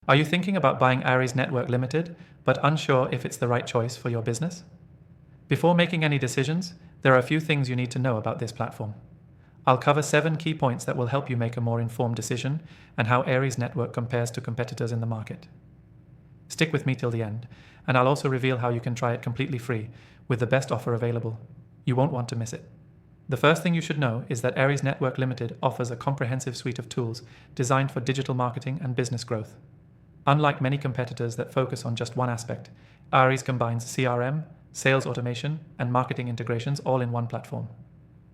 Are you thinking about buying Aries Network Limited, but unsure if it's the right choice for your business? Before making any decisions, there are a few things you need to know about this platform. I'll cover 7 key points that will help you make a more informed decision and how Aries Network compares to competitors in the market. Stick with me till the end, and I'll also reveal how you can try it completely free with the best offer available. You won't want to miss it. The first thing you should know is that Aries Network Limited offers a comprehensive suite of tools designed for digital marketing and business growth. Unlike many competitors that focus on just one aspect, Aries combines CRM, sales automation, and marketing integrations all in one platform.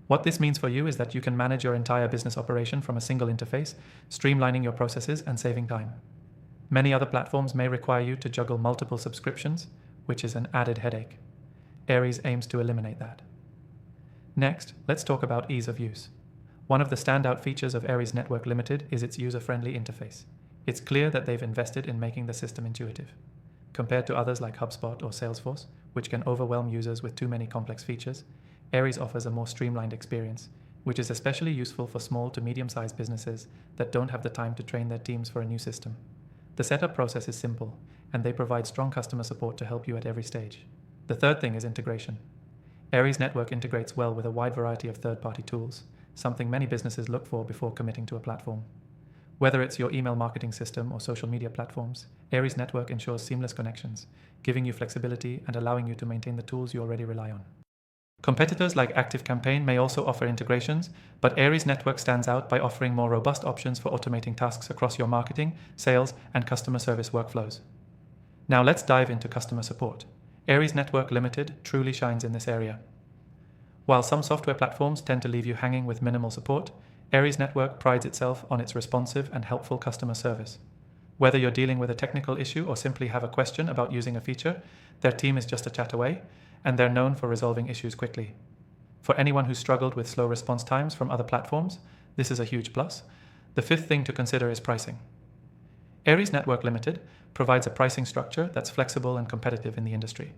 What this means for you is that you can manage your entire business operation from a single interface, streamlining your processes and saving time. Many other platforms may require you to juggle multiple subscriptions, which is an added headache. Aries aims to eliminate that. Next, let's talk about ease of use. One of the standout features of Aries Network Limited is its user-friendly interface. It's clear that they've invested in making the system intuitive. Compared to others like HubSpot or Salesforce, which can overwhelm users with too many complex features, Aries offers a more streamlined experience, which is especially useful for small to medium-sized businesses that don't have the time to train their teams for a new system. The setup process is simple, and they provide strong customer support to help you at every stage. The third thing is integration. Aries Network integrates well with a wide variety of third-party tools, something many businesses look for before committing to a platform. Whether it's your email marketing system or social media platforms, Aries Network ensures seamless connections, giving you flexibility and allowing you to maintain the tools you already rely on. Competitors like ActiveCampaign may also offer integrations, but Aries Network stands out by offering more robust options for automating tasks across your marketing, sales, and customer service workflows. Now let's dive into customer support. Aries Network Limited truly shines in this area. While some software platforms tend to leave you hanging with minimal support, Aries Network prides itself on its responsive and helpful customer service. Whether you're dealing with a technical issue or simply have a question about using a feature, their team is just a chat away, and they're known for resolving issues quickly. For anyone who's struggled with slow response times from other platforms, this is a huge plus. The fifth thing to consider is pricing. Aries Network Limited provides a pricing structure that's flexible and competitive in the industry.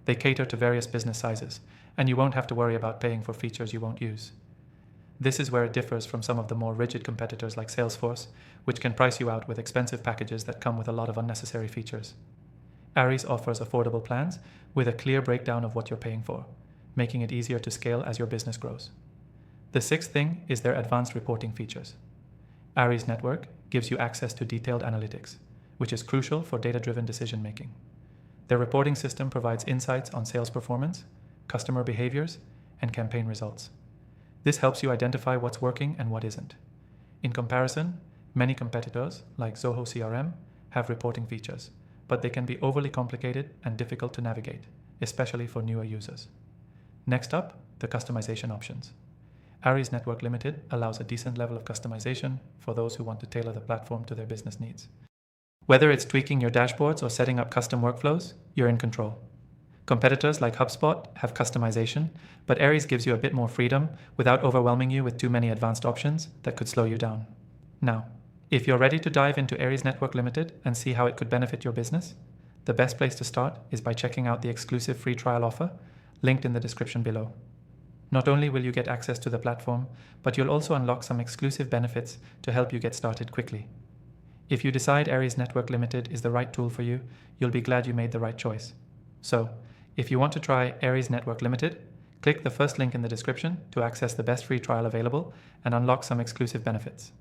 They cater to various business sizes, and you won't have to worry about paying for features you won't use. This is where it differs from some of the more rigid competitors like Salesforce, which can price you out with expensive packages that come with a lot of unnecessary features. Aries offers affordable plans with a clear breakdown of what you're paying for, making it easier to scale as your business grows. The sixth thing is their advanced reporting features. Aries Network gives you access to detailed analytics, which is crucial for data-driven decision-making. Their reporting system provides insights on sales performance, customer behaviors, and campaign results. This helps you identify what's working and what isn't. In comparison, many competitors, like Zoho CRM, have reporting features, but they can be overly complicated and difficult to navigate, especially for newer users. Next up, the customization options. Aries Network Limited allows a decent level of customization for those who want to tailor the platform to their business needs. Whether it's tweaking your dashboards or setting up custom workflows, you're in control. Competitors like HubSpot have customization, but Aries gives you a bit more freedom without overwhelming you with too many advanced options that could slow you down. Now, if you're ready to dive into Aries Network Limited and see how it could benefit your business, the best place to start is by checking out the exclusive free trial offer linked in the description below. Not only will you get access to the platform, but you'll also unlock some exclusive benefits to help you get started quickly. If you decide Aries Network Limited is the right tool for you, you'll be glad you made the right choice. So, if you want to try Aries Network Limited, click the first link in the description to access the best free trial available and unlock some exclusive benefits.